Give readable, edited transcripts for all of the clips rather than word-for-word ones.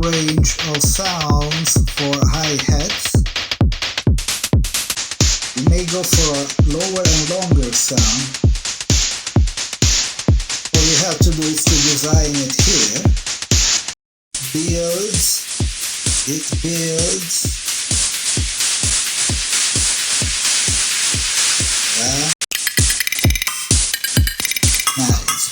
range of sounds for hi-hats. We may go for a lower and longer sound. All you have to do is to design it here. It builds. Yeah. Nice.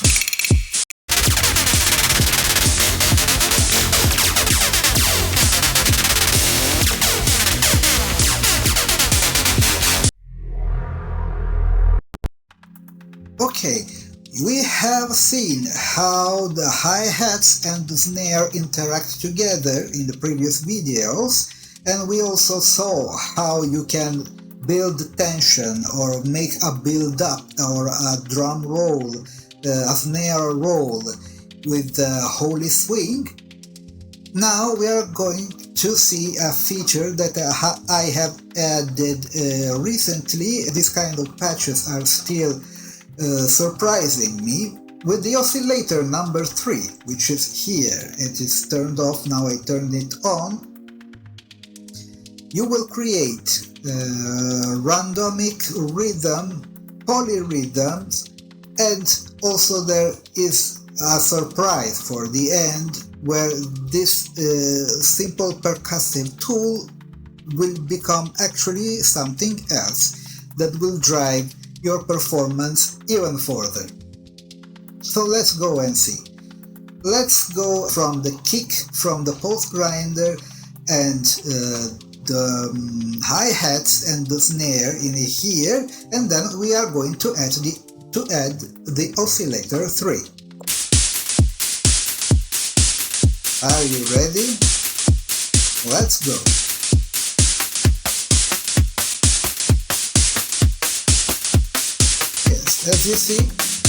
Okay, we have seen how the hi-hats and the snare interact together in the previous videos, and we also saw how you can build tension or make a build-up or a drum roll, a snare roll with the holy swing. Now we are going to see a feature that I have added recently. These kind of patches are still surprising me. With the oscillator number 3, which is here, it is turned off, now I turned it on. You will create randomic rhythm, polyrhythms, and also there is a surprise for the end where this simple percussive tool will become actually something else that will drive your performance even further. So let's go and see. Let's go from the kick, from the pulse grinder and the hi-hats and the snare in here, and then we are going to add the oscillator 3. Are you ready? Let's go. Yes, as you see,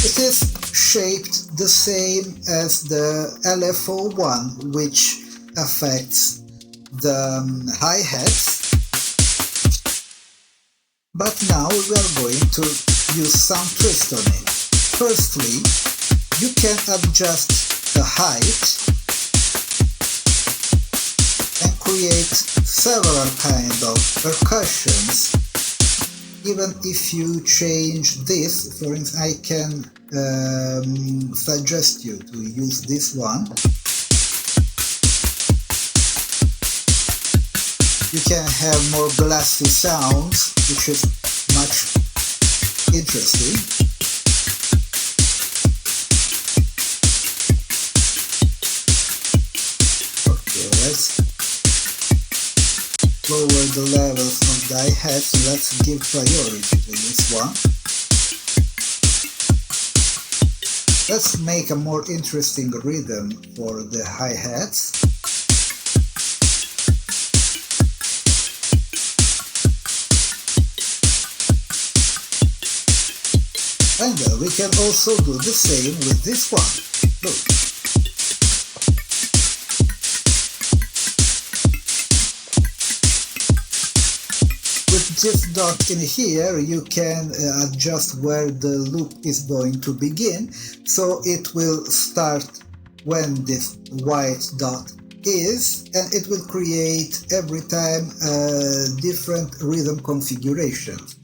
it is shaped the same as the LFO1, which affects the hi-hats, but now we are going to use some twist on it. Firstly, you can adjust the height and create several kinds of percussions. Even if you change this, for instance, I can suggest you to use this one. You can have more glassy sounds, which is much interesting. Okay, let's lower the levels of the hi-hats. Let's give priority to this one. Let's make a more interesting rhythm for the hi-hats. And we can also do the same with this one. Look. With this dot in here, you can adjust where the loop is going to begin, so it will start when this white dot is, and it will create every time different rhythm configurations.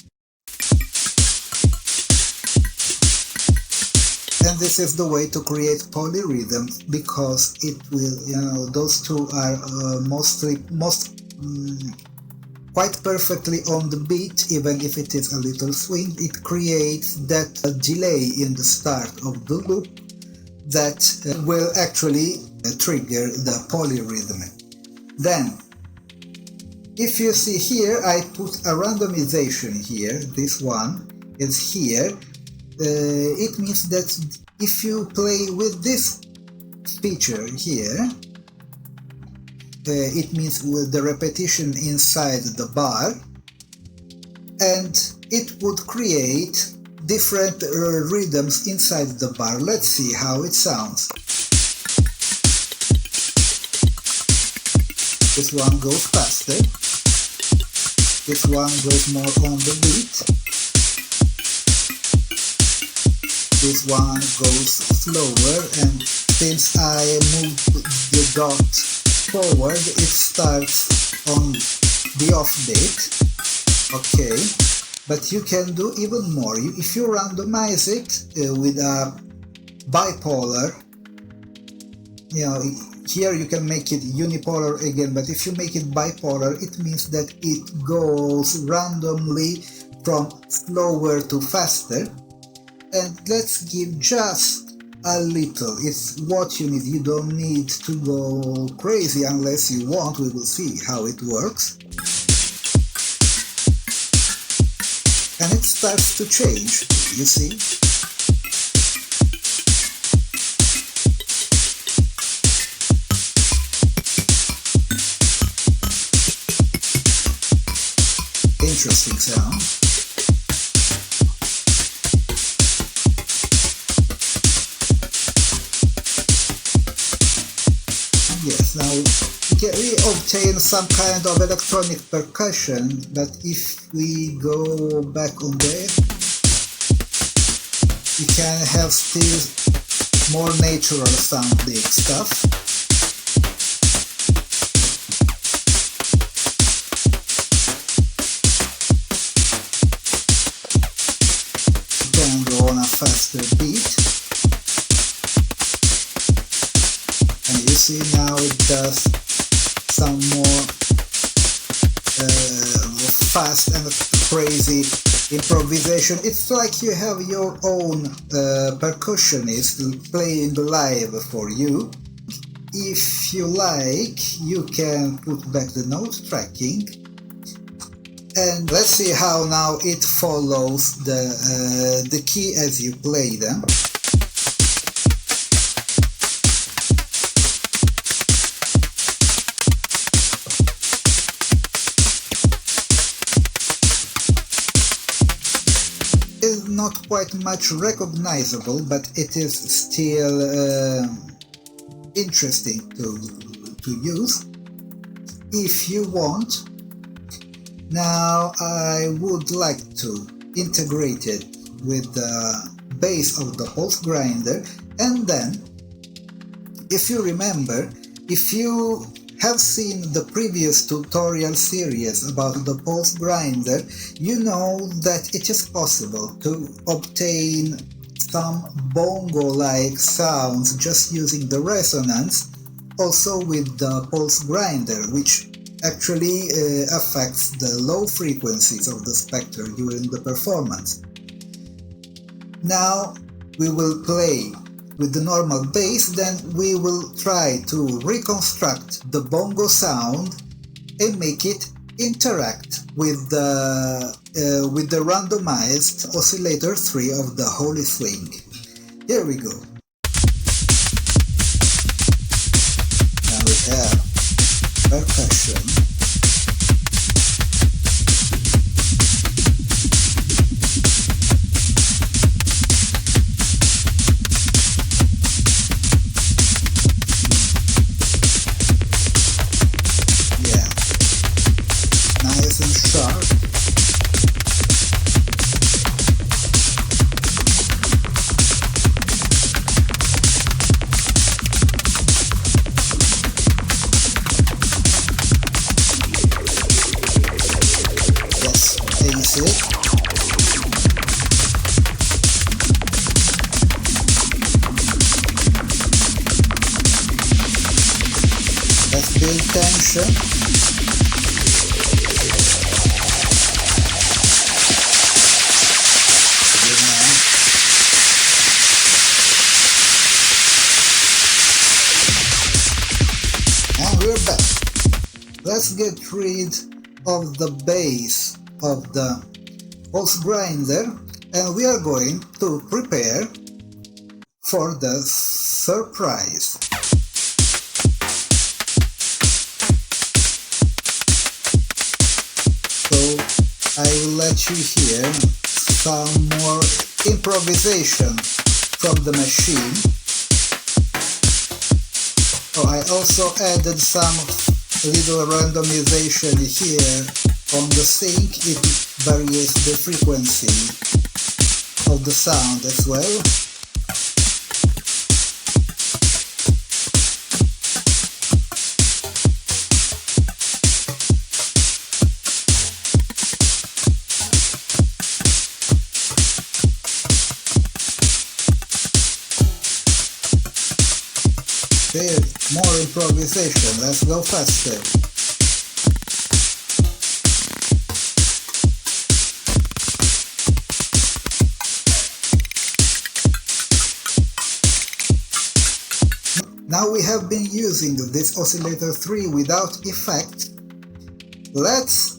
And this is the way to create polyrhythms, because it will, those two are quite perfectly on the beat, even if it is a little swing. It creates that delay in the start of the loop that will actually trigger the polyrhythm. Then, if you see here, I put a randomization here. This one is here. It means that if you play with this feature here, it means with the repetition inside the bar, and it would create different rhythms inside the bar. Let's see how it sounds. This one goes faster, this one goes more on the beat, this one goes slower, and since I moved the dot forward, it starts on the off beat. Okay, but you can do even more. If you randomize it with a bipolar, you know, here you can make it unipolar again, but if you make it bipolar, it means that it goes randomly from slower to faster. And let's give just a little. It's what you need. You don't need to go crazy unless you want. We will see how it works. And it starts to change, you see? Interesting sound. Yes, now we obtain some kind of electronic percussion, but if we go back on there, we can have still more natural sounding stuff. We can go on a faster beat. And you see now it does some more fast and crazy improvisation. It's like you have your own percussionist playing live for you. If you like, you can put back the note tracking. And let's see how now it follows the key as you play them. Is not quite much recognizable, but it is still interesting to use if you want. Now I would like to integrate it with the base of the pulse grinder, and then, if you remember, if you have seen the previous tutorial series about the pulse grinder, you know that it is possible to obtain some bongo-like sounds just using the resonance, also with the pulse grinder, which actually affects the low frequencies of the spectre during the performance. Now we will play with the normal bass, then we will try to reconstruct the bongo sound and make it interact with the randomized oscillator 3 of the Holy Swing. Here we go. Now we have percussion. Let's build tension. And we're back. Let's get rid of the base of the pulse grinder, and we are going to prepare for the surprise. So I will let you hear some more improvisation from the machine. So I also added some little randomization here on the sync. It varies the frequency of the sound as well. improvisation. Let's go faster. Now we have been using this oscillator 3 without effect. Let's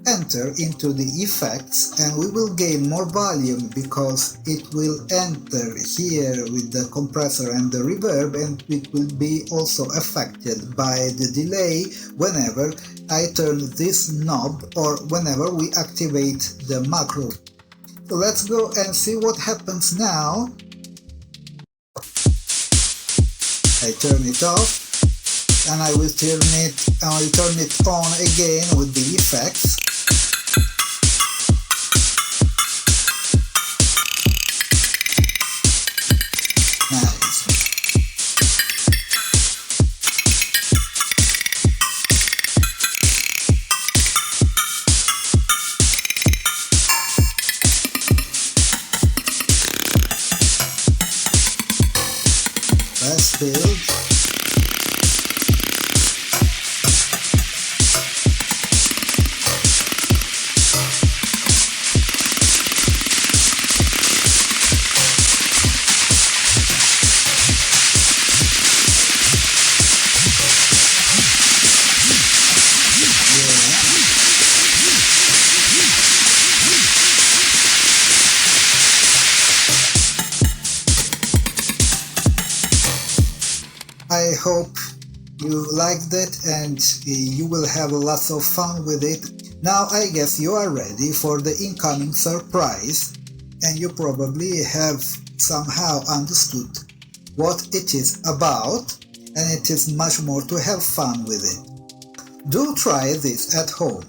enter into the effects and we will gain more volume because it will enter here with the compressor and the reverb, and it will be also affected by the delay whenever I turn this knob or whenever we activate the macro. So let's go and see what happens now. I turn it off and I will turn it on again with the effects. Nice. Let's build. I hope you liked it and you will have lots of fun with it. Now I guess you are ready for the incoming surprise, and you probably have somehow understood what it is about, and it is much more to have fun with it. Do try this at home.